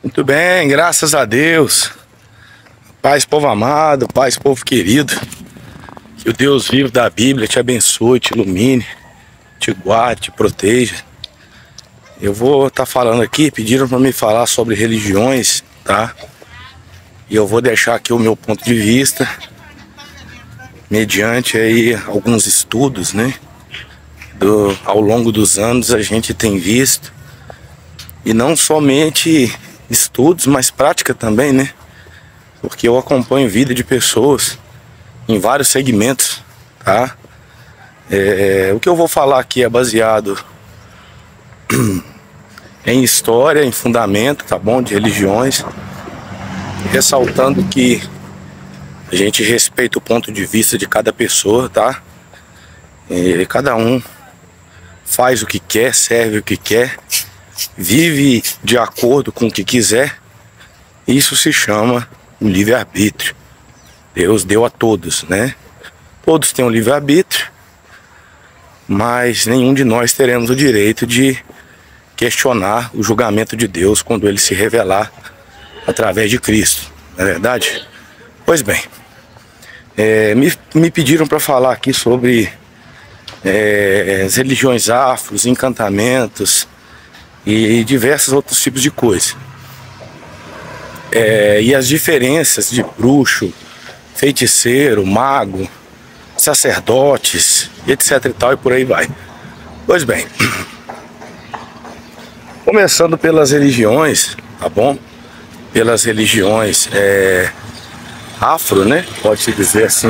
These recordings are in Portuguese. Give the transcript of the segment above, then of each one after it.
Muito bem, graças a Deus. Paz, povo amado, paz, povo querido. Que o Deus vivo da Bíblia te abençoe, te ilumine, te guarde, te proteja. Eu vou estar falando aqui, pediram para me falar sobre religiões, tá? E eu vou deixar aqui o meu ponto de vista, mediante aí alguns estudos, né? Ao longo dos anos a gente tem visto, e não somente estudos, mas prática também, né? Porque eu acompanho vida de pessoas em vários segmentos, tá? O que eu vou falar aqui é baseado em história, em fundamento, tá bom? De religiões, ressaltando que a gente respeita o ponto de vista de cada pessoa, tá? Cada um faz o que quer, serve o que quer, vive de acordo com o que quiser. Isso se chama o livre-arbítrio. Deus deu a todos, né? Todos têm um livre-arbítrio, mas nenhum de nós teremos o direito de questionar o julgamento de Deus quando ele se revelar através de Cristo, não é verdade? Pois bem, me pediram para falar aqui sobre as religiões afros, encantamentos e diversos outros tipos de coisa. E as diferenças de bruxo, feiticeiro, mago, sacerdotes, etc e tal, e por aí vai. Pois bem, começando pelas religiões, tá bom? Pelas religiões afro, né? Pode-se dizer assim,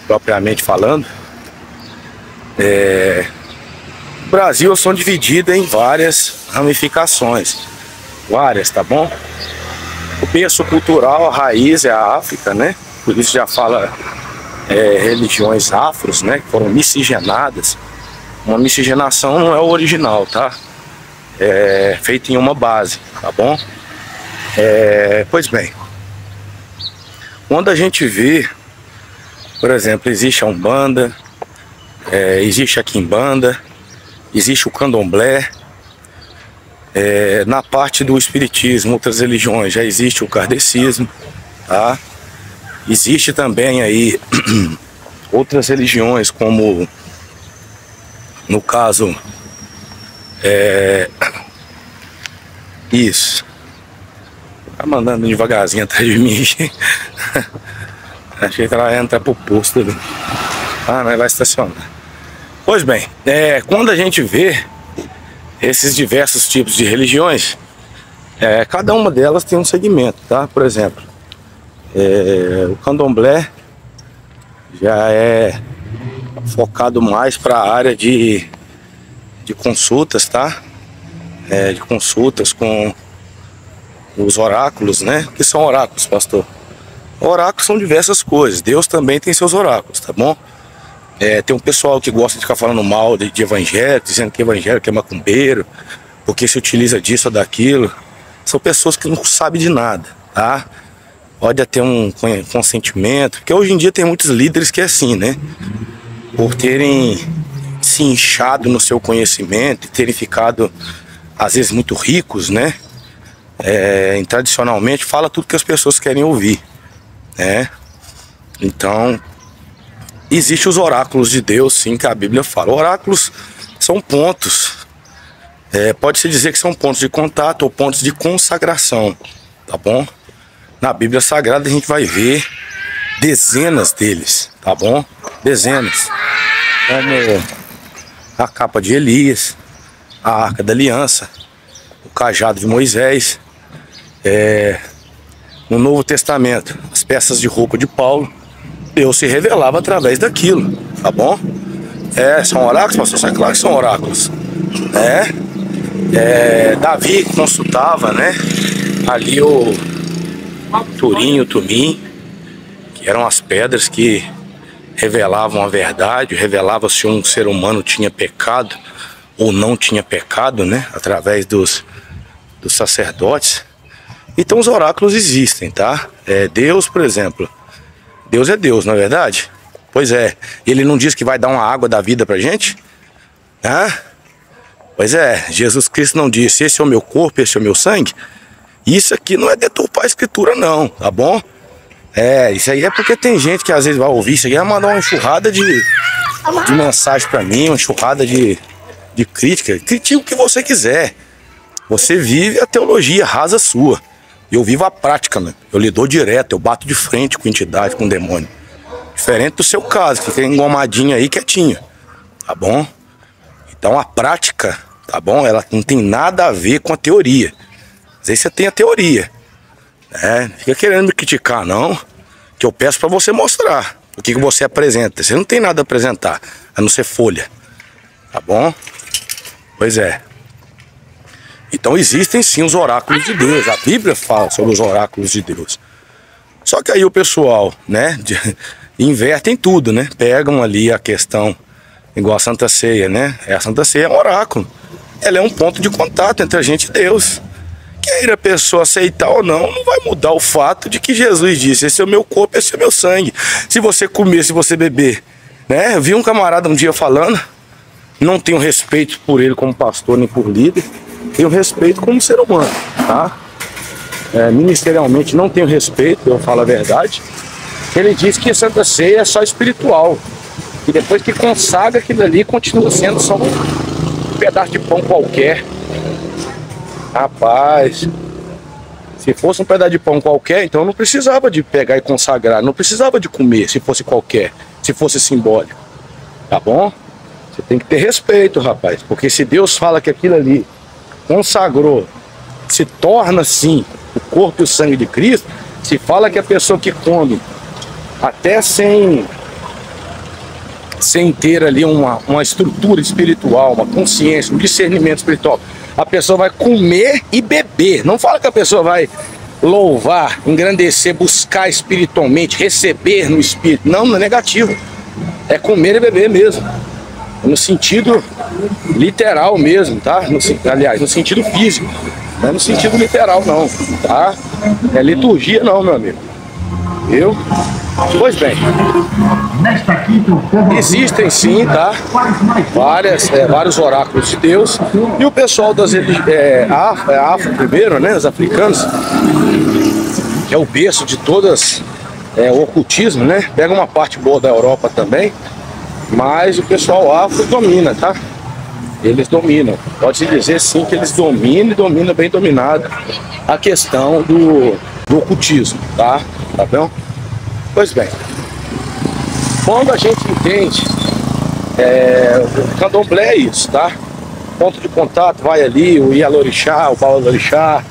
propriamente falando. O Brasil são divididas em várias ramificações. Várias, tá bom? O berço cultural, a raiz é a África, né? Por isso já fala religiões afros, né? Que foram miscigenadas. Uma miscigenação não é o original, tá? É feito em uma base, tá bom? Pois bem, quando a gente vê, por exemplo, existe a Umbanda, existe a Quimbanda, existe o Candomblé. Na parte do espiritismo, outras religiões, já existe o kardecismo, tá? Existe também aí outras religiões, como no caso isso, tá mandando devagarzinho atrás de mim. Achei que ela ia entrar pro posto ali. Mas vai estacionar. Pois bem, quando a gente vê esses diversos tipos de religiões, cada uma delas tem um segmento, tá? Por exemplo, o candomblé já é focado mais para a área de consultas, tá? De consultas com os oráculos, né? O que são oráculos, pastor? Oráculos são diversas coisas. Deus também tem seus oráculos, tá bom? Tem um pessoal que gosta de ficar falando mal de evangélico, dizendo que evangélico é macumbeiro, porque se utiliza disso ou daquilo. São pessoas que não sabem de nada, tá? Pode ter um consentimento, porque hoje em dia tem muitos líderes que é assim, né? Por terem se inchado no seu conhecimento e terem ficado, às vezes, muito ricos, né? Tradicionalmente, fala tudo que as pessoas querem ouvir, né? Então, existem os oráculos de Deus, sim, que a Bíblia fala. Oráculos são pontos, pode-se dizer que são pontos de contato ou pontos de consagração, tá bom? Na Bíblia Sagrada a gente vai ver dezenas deles, tá bom? Dezenas. Como a capa de Elias, a Arca da Aliança, o cajado de Moisés, no Novo Testamento, as peças de roupa de Paulo. Deus se revelava através daquilo, tá bom? São oráculos, pastor? É claro que são oráculos. Davi consultava, né? Ali o Turim, o Tumim, que eram as pedras que revelavam a verdade, revelavam se um ser humano tinha pecado ou não tinha pecado, né? Através dos sacerdotes. Então os oráculos existem, tá? Deus, por exemplo. Deus é Deus, não é verdade? Pois é. Ele não diz que vai dar uma água da vida pra gente? Pois é. Jesus Cristo não disse, esse é o meu corpo, esse é o meu sangue? Isso aqui não é deturpar a escritura não, tá bom? Isso aí é porque tem gente que às vezes vai ouvir isso aqui, vai mandar uma enxurrada de mensagem pra mim, uma enxurrada de crítica. Critique o que você quiser. Você vive a teologia rasa sua. Eu vivo a prática, né? Eu lido direto, eu bato de frente com entidade, com demônio. Diferente do seu caso, que tem engomadinha aí quietinho, tá bom? Então a prática, tá bom? Ela não tem nada a ver com a teoria. Às vezes você tem a teoria, né? Fica querendo me criticar não, que eu peço pra você mostrar o que você apresenta. Você não tem nada a apresentar, a não ser folha, tá bom? Pois é. Então existem sim os oráculos de Deus. A Bíblia fala sobre os oráculos de Deus. Só que aí o pessoal, né, invertem tudo, né? Pegam ali a questão, igual a Santa Ceia, né? A Santa Ceia é um oráculo. Ela é um ponto de contato entre a gente e Deus. Queira a pessoa aceitar ou não, não vai mudar o fato de que Jesus disse: esse é o meu corpo, esse é o meu sangue. Se você comer, se você beber, né? Eu vi um camarada um dia falando, não tenho respeito por ele como pastor nem por líder, tenho respeito como ser humano, tá? Ministerialmente não tenho respeito, eu falo a verdade. Ele diz que a Santa Ceia é só espiritual, e depois que consagra aquilo ali, continua sendo só um pedaço de pão qualquer. Rapaz, se fosse um pedaço de pão qualquer, então eu não precisava de pegar e consagrar, não precisava de comer, se fosse qualquer, se fosse simbólico, tá bom? Você tem que ter respeito, rapaz, porque se Deus fala que aquilo ali consagrou, se torna sim o corpo e o sangue de Cristo, se fala que a pessoa que come, até sem ter ali uma estrutura espiritual, uma consciência, um discernimento espiritual, a pessoa vai comer e beber. Não fala que a pessoa vai louvar, engrandecer, buscar espiritualmente, receber no espírito. Não, não é negativo. É comer e beber mesmo. No sentido literal mesmo, tá? Aliás, no sentido físico. Não é no sentido literal não, tá? É liturgia não, meu amigo. Viu? Pois bem, existem sim, tá? Vários oráculos de Deus. E o pessoal das África primeiro, né? Os africanos, que é o berço de todas o ocultismo, né? Pega uma parte boa da Europa também, mas o pessoal afro domina, tá? Eles dominam. Pode-se dizer sim que eles dominam e dominam bem dominado a questão do ocultismo, tá? Tá bom? Pois bem, quando a gente entende, o candomblé é isso, tá? Ponto de contato vai ali, o Ialorixá, o Babalorixá,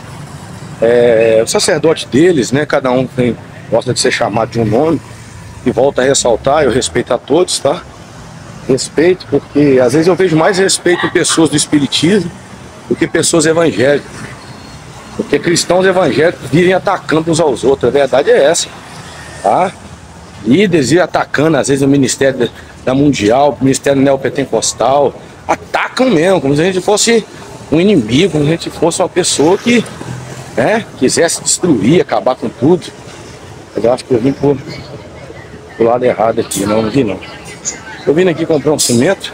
o sacerdote deles, né? Cada um gosta de ser chamado de um nome, e volta a ressaltar, eu respeito a todos, tá? Respeito, porque às vezes eu vejo mais respeito em pessoas do espiritismo do que pessoas evangélicas. Porque cristãos evangélicos vivem atacando uns aos outros, a verdade é essa. Tá? Líderes e atacando, às vezes, o Ministério da Mundial, o Ministério Neopentecostal, atacam mesmo, como se a gente fosse um inimigo, como se a gente fosse uma pessoa que quisesse destruir, acabar com tudo. Mas eu acho que eu vim pro lado errado aqui, não vi não. Eu vim aqui comprar um cimento,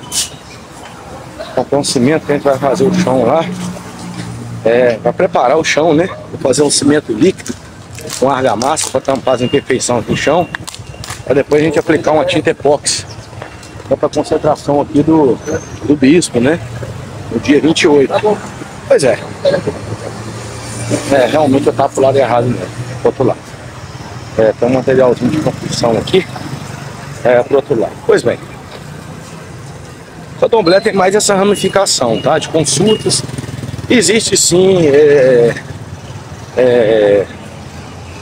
que a gente vai fazer o chão lá, para preparar o chão, né? Vou fazer um cimento líquido com argamassa para tampar as imperfeições do chão, para depois a gente aplicar uma tinta epóxi para a concentração aqui do bispo, né? No dia 28. Pois é. Realmente eu tava pro lado errado mesmo, pro outro lado. Tem um materialzinho de construção aqui, pro outro lado. Pois bem. O candomblé tem mais essa ramificação, tá? De consultas. Existe sim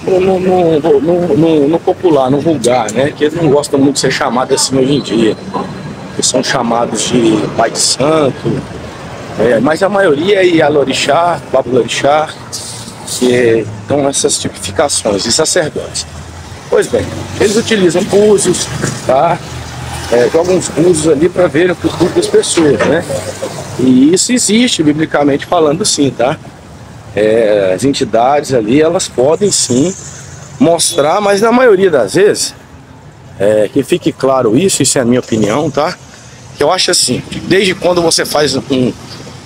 no popular, no vulgar, né? Que eles não gostam muito de ser chamados assim hoje em dia. Que são chamados de pai de santo. Mas a maioria é Ialorixá, Babalorixá, que dão essas tipificações de sacerdotes. Pois bem, eles utilizam búzios, tá? Jogam uns búzios ali para ver o futuro das pessoas, né? E isso existe, biblicamente falando, sim, tá? As entidades ali, elas podem sim mostrar, mas na maioria das vezes, que fique claro isso é a minha opinião, tá? Que eu acho assim, que desde quando você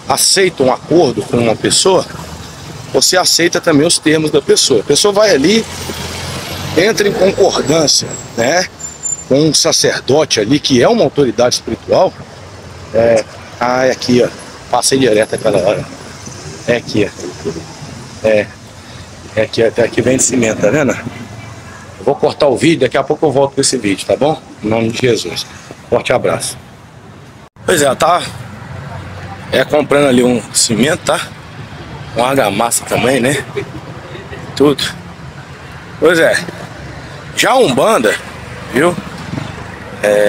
aceita um acordo com uma pessoa, você aceita também os termos da pessoa. A pessoa vai ali, entra em concordância, né, com um sacerdote ali, que é uma autoridade espiritual. É aqui, ó. Passei direto aquela hora. É aqui, ó. É aqui, até aqui vem de cimento, tá vendo? Eu vou cortar o vídeo, daqui a pouco eu volto com esse vídeo, tá bom? Em nome de Jesus. Forte abraço. Pois é, tá comprando ali um cimento, tá? Uma argamassa também, né? Tudo. Pois é. Já a Umbanda, viu?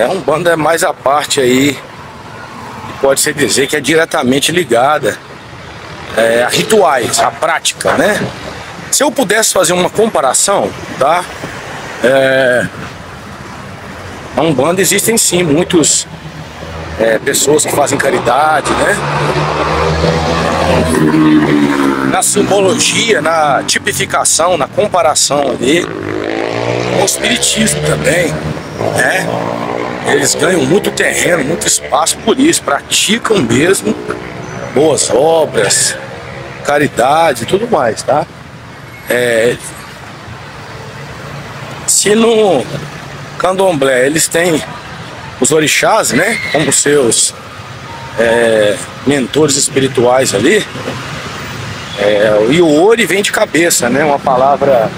A Umbanda é mais a parte aí, pode-se dizer que é diretamente ligada a rituais, a prática, né? Se eu pudesse fazer uma comparação, tá? A Umbanda existem sim muitos pessoas que fazem caridade, né? Na simbologia, na tipificação, na comparação ali, com o espiritismo também, né? Eles ganham muito terreno, muito espaço por isso, praticam mesmo boas obras, caridade e tudo mais, tá? Se no candomblé eles têm os orixás, né, como seus mentores espirituais ali, e o ori vem de cabeça, né, uma palavra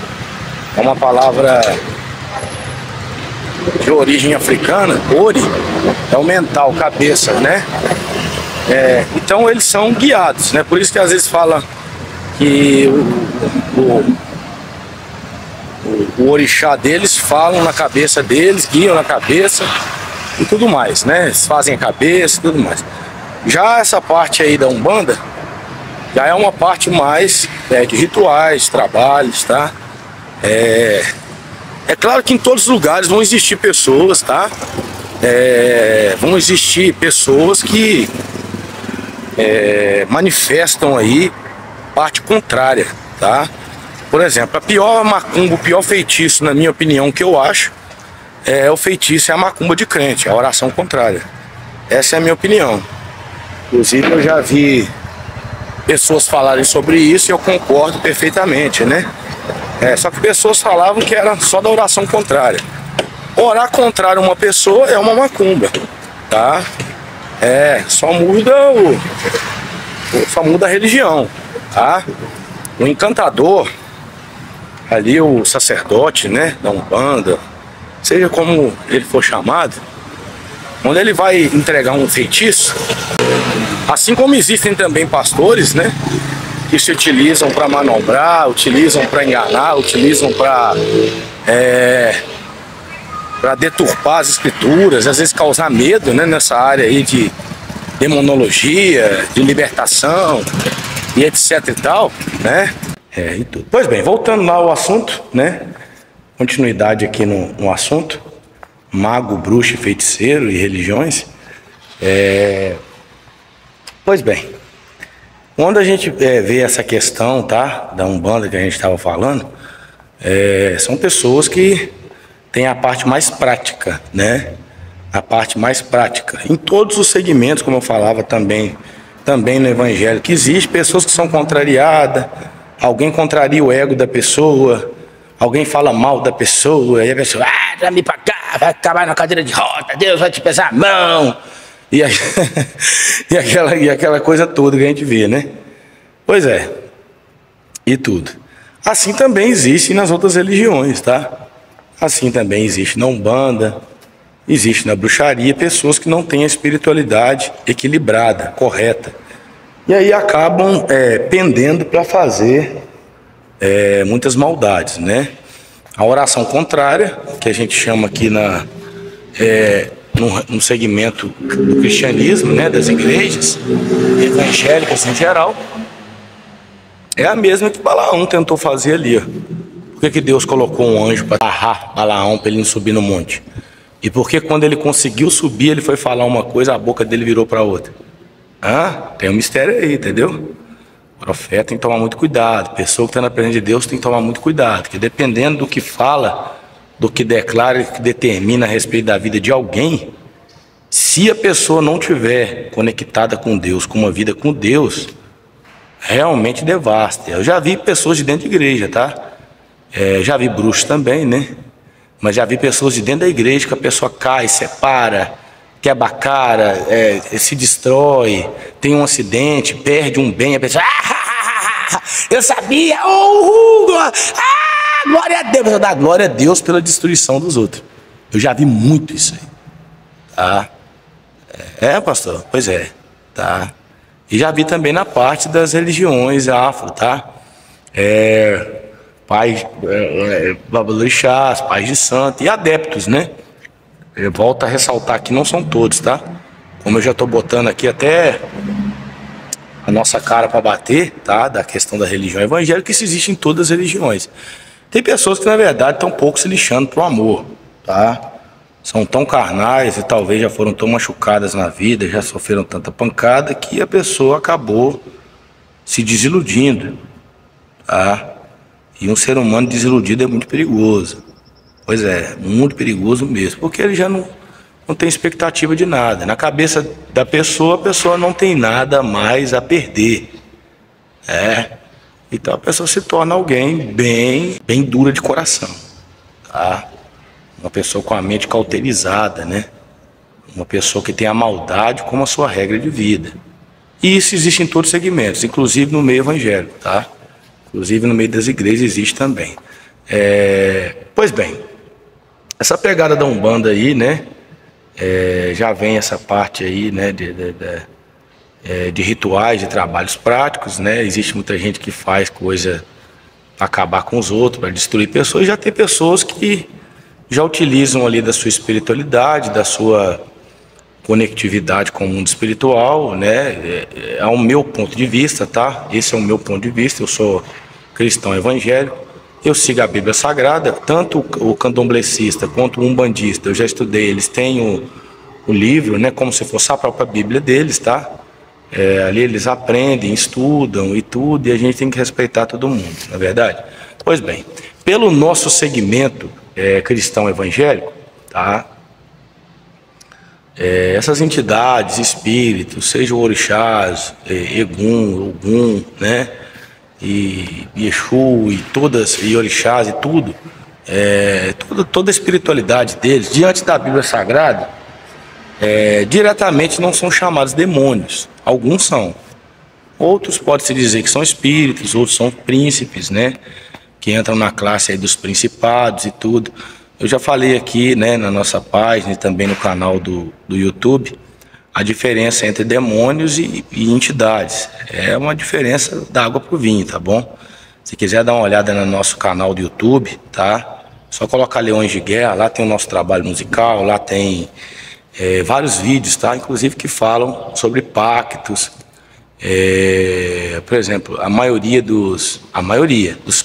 de origem africana. Ori é o mental, cabeça, né? Então eles são guiados, né? Por isso que às vezes fala que o orixá deles falam na cabeça deles, guiam na cabeça e tudo mais, né? Eles fazem a cabeça e tudo mais. Já essa parte aí da Umbanda já é uma parte mais de rituais, trabalhos, tá? É claro que em todos os lugares vão existir pessoas, tá? Vão existir pessoas que manifestam aí parte contrária, tá? Por exemplo, a pior macumba, o pior feitiço, na minha opinião, que eu acho, o feitiço é a macumba de crente, a oração contrária. Essa é a minha opinião. Inclusive eu já vi pessoas falarem sobre isso e eu concordo perfeitamente, né? Só que pessoas falavam que era só da oração contrária. Orar contrário a uma pessoa é uma macumba, tá? Só muda a religião, tá? O encantador, ali o sacerdote, né, da Umbanda, seja como ele for chamado, quando ele vai entregar um feitiço, assim como existem também pastores, né, que se utilizam para manobrar, utilizam para enganar, utilizam para deturpar as escrituras, às vezes causar medo, né, nessa área aí de demonologia, de libertação e etc e tal, né? E tudo. Pois bem, voltando lá ao assunto, né? Continuidade aqui no assunto: mago, bruxo, feiticeiro e religiões. Pois bem, quando a gente vê essa questão, tá, da Umbanda que a gente estava falando, são pessoas que têm a parte mais prática, né? A parte mais prática. Em todos os segmentos, como eu falava também no evangelho, que existe pessoas que são contrariadas, alguém contraria o ego da pessoa, alguém fala mal da pessoa, e a pessoa, vai me pra cá, vai acabar na cadeira de roda, Deus vai te pesar a mão, e aquela coisa toda que a gente vê, né? Pois é, e tudo. Assim também existe nas outras religiões, tá? Assim também existe na Umbanda, existe na bruxaria, pessoas que não têm a espiritualidade equilibrada, correta. E aí acabam pendendo para fazer muitas maldades, né? A oração contrária, que a gente chama aqui no segmento do cristianismo, né, das igrejas evangélicas em geral, é a mesma que Balaão tentou fazer ali, ó. Por que Deus colocou um anjo para barrar Balaão para ele não subir no monte? E por que quando ele conseguiu subir, ele foi falar uma coisa, a boca dele virou para outra? Tem um mistério aí, entendeu? O profeta tem que tomar muito cuidado. Pessoa que está na presença de Deus tem que tomar muito cuidado, porque dependendo do que fala, do que declara, que determina a respeito da vida de alguém, se a pessoa não tiver conectada com Deus, com uma vida com Deus, realmente devasta. Eu já vi pessoas de dentro da igreja, tá? Já vi bruxos também, né? Mas já vi pessoas de dentro da igreja que a pessoa cai, separa, quebra a cara, se destrói, tem um acidente, perde um bem, a pessoa... eu sabia! Glória a Deus! Eu dou glória a Deus pela destruição dos outros. Eu já vi muito isso aí. Tá? Pastor? Pois é. Tá? E já vi também na parte das religiões afro, tá? Pais, babalorixás, pais de santo e adeptos, né? Eu volto a ressaltar que não são todos, tá? Como eu já tô botando aqui até a nossa cara para bater, tá? Da questão da religião evangélica, isso existe em todas as religiões. Tem pessoas que na verdade estão um pouco se lixando pro amor, tá? São tão carnais e talvez já foram tão machucadas na vida, já sofreram tanta pancada que a pessoa acabou se desiludindo, tá? E um ser humano desiludido é muito perigoso. Pois é, muito perigoso mesmo, porque ele já não tem expectativa de nada. Na cabeça da pessoa, a pessoa não tem nada mais a perder. Então a pessoa se torna alguém bem dura de coração, tá? Uma pessoa com a mente cauterizada, né? Uma pessoa que tem a maldade como a sua regra de vida. E isso existe em todos os segmentos, inclusive no meio evangélico, tá? Inclusive no meio das igrejas existe também. Pois bem, essa pegada da Umbanda aí, né? Já vem essa parte aí, né? De rituais, de trabalhos práticos, né? Existe muita gente que faz coisa para acabar com os outros, para destruir pessoas. Já tem pessoas que já utilizam ali da sua espiritualidade, da sua conectividade com o mundo espiritual, né? É o meu ponto de vista, tá? Esse é o meu ponto de vista. Eu sou cristão evangélico, eu sigo a Bíblia Sagrada, tanto o candomblecista quanto o umbandista, eu já estudei, eles têm o livro, né? Como se fosse a própria Bíblia deles, tá? Ali eles aprendem, estudam e tudo, e a gente tem que respeitar todo mundo, não é verdade? Pois bem, pelo nosso segmento cristão evangélico, tá? Essas entidades, espíritos, sejam orixás, Egum, Ogum, né? E Exu e todas, e orixás e tudo, toda a espiritualidade deles, diante da Bíblia Sagrada, diretamente não são chamados demônios. Alguns são. Outros pode-se dizer que são espíritos, outros são príncipes, né? Que entram na classe aí dos principados e tudo. Eu já falei aqui, né, na nossa página e também no canal do YouTube, a diferença entre demônios e entidades. É uma diferença da água pro vinho, tá bom? Se quiser dar uma olhada no nosso canal do YouTube, tá? Só colocar Leões de Guerra, lá tem o nosso trabalho musical, lá tem vários vídeos, tá? Inclusive que falam sobre pactos. Por exemplo, a maioria dos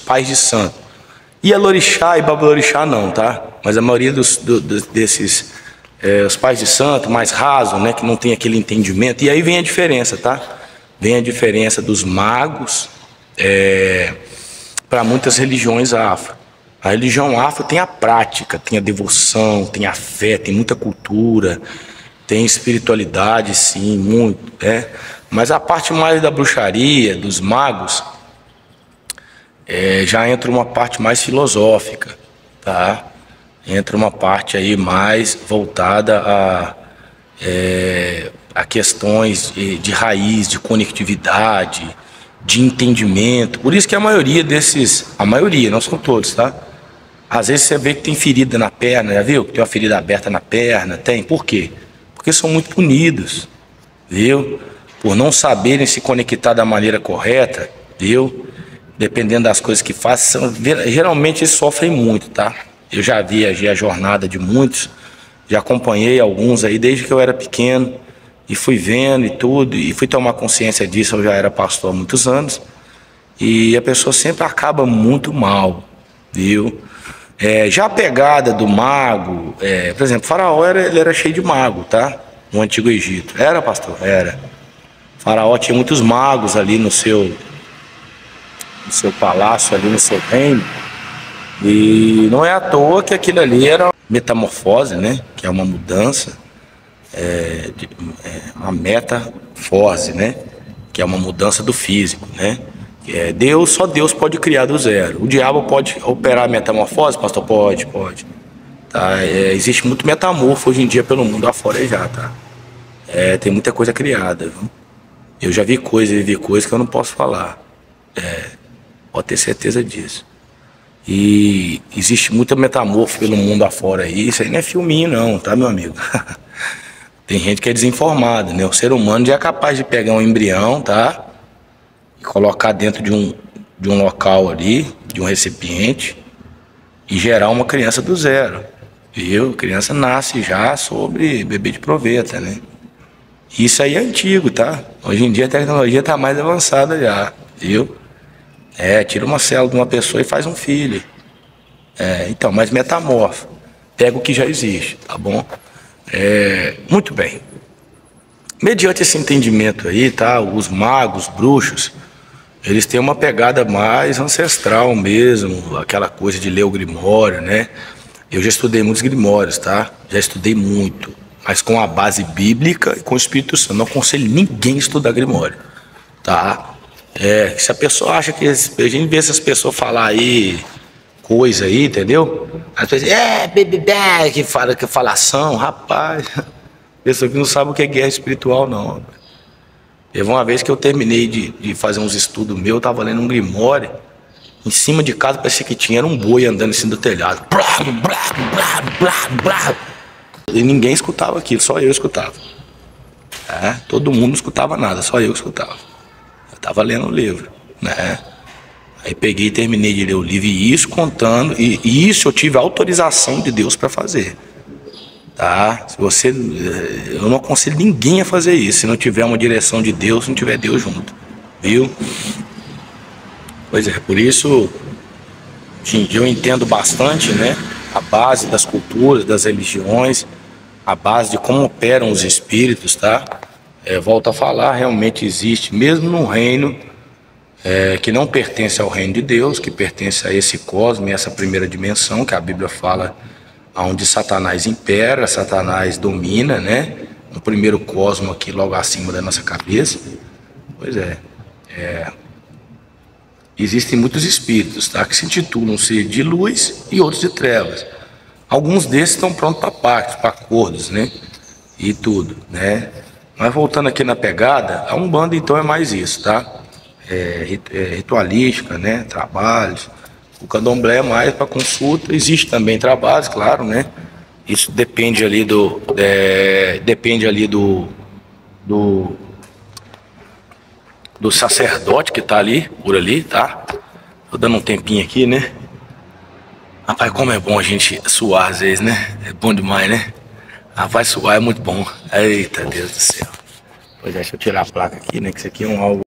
pais de santo. Ialorixá e babalorixá não, tá? Mas a maioria desses os pais de santo mais rasos, né? Que não tem aquele entendimento. E aí vem a diferença, tá? Vem a diferença dos magos para muitas religiões afro. A religião afro tem a prática, tem a devoção, tem a fé, tem muita cultura, tem espiritualidade, sim, muito, né? Mas a parte mais da bruxaria, dos magos, já entra uma parte mais filosófica, tá? Entra uma parte aí mais voltada a questões de raiz, de conectividade, de entendimento. Por isso que a maioria, não são todos, tá? Às vezes você vê que tem ferida na perna, já viu? Que tem uma ferida aberta na perna, tem. Por quê? Porque são muito punidos, viu? Por não saberem se conectar da maneira correta, viu? Dependendo das coisas que fazem, geralmente eles sofrem muito, tá? Eu já viajei a jornada de muitos, já acompanhei alguns aí desde que eu era pequeno, e fui vendo e tudo, e fui tomar consciência disso, eu já era pastor há muitos anos, e a pessoa sempre acaba muito mal, viu? Já a pegada do mago, por exemplo, Faraó ele era cheio de mago, tá? No Antigo Egito. Era, pastor? Era. Faraó tinha muitos magos ali no seu palácio, ali no seu reino. E não é à toa que aquilo ali era metamorfose, né? Que é uma mudança, uma metafose, né? que é uma mudança do físico, né? Deus, só Deus pode criar do zero. O diabo pode operar metamorfose, pastor? Pode. Tá? Existe muito metamorfo hoje em dia pelo mundo afora já, tá? Tem muita coisa criada, viu? Eu já vi coisas que eu não posso falar. Pode ter certeza disso. E existe muita metamorfo pelo mundo afora aí. Isso aí não é filminho não, tá, meu amigo? Tem gente que é desinformada, né? O ser humano já é capaz de pegar um embrião, tá? E colocar dentro de um local ali, de um recipiente, e gerar uma criança do zero. Viu? A criança nasce já sobre bebê de proveta, né? Isso aí é antigo, tá? Hoje em dia a tecnologia tá mais avançada já, viu? Tira uma célula de uma pessoa e faz um filho. Então, mas metamorfo. Pega o que já existe, tá bom? Muito bem. Mediante esse entendimento aí, tá? Os magos, bruxos, eles têm uma pegada mais ancestral mesmo, aquela coisa de ler o Grimório, né? Eu já estudei muitos Grimórios, tá? Já estudei muito, mas com a base bíblica e com o Espírito Santo. Não aconselho ninguém a estudar Grimório, tá? Se a pessoa acha que... A gente vê essas pessoas falar aí coisa aí, entendeu? Às vezes, que falação, rapaz. Pessoa que não sabe o que é guerra espiritual, não. Teve uma vez que eu terminei de fazer uns estudos meus, eu tava lendo um Grimório, em cima de casa parecia que era um boi andando em cima do telhado. E ninguém escutava aquilo, só eu escutava. Todo mundo não escutava nada, só eu escutava. Eu tava lendo o livro, né? Aí peguei e terminei de ler o livro, e isso contando, e isso eu tive autorização de Deus para fazer. Tá? Eu não aconselho ninguém a fazer isso, se não tiver uma direção de Deus, se não tiver Deus junto, viu? Pois é, por isso, hoje em dia eu entendo bastante, né? A base das culturas, das religiões, a base de como operam os espíritos, tá? Volto a falar, realmente existe, mesmo no reino que não pertence ao reino de Deus, que pertence a esse cosmo, essa primeira dimensão, que a Bíblia fala, onde Satanás impera, Satanás domina, né? No primeiro cosmo aqui, logo acima da nossa cabeça. Pois existem muitos espíritos, tá? Que se intitulam ser de luz e outros de trevas. Alguns desses estão prontos para pactos, para acordos, né? E tudo, né? Mas voltando aqui na pegada, a Umbanda então é mais isso, tá? Ritualística, né? Trabalhos. O Candomblé é mais para consulta. Existe também trabalhos, claro, né? Isso depende ali do sacerdote que tá ali, por ali, tá? Tô dando um tempinho aqui, né? Rapaz, como é bom a gente suar às vezes, né? É bom demais, né? Rapaz, suar é muito bom. Eita, Deus do céu. Pois deixa eu tirar a placa aqui, né? Que isso aqui é um algo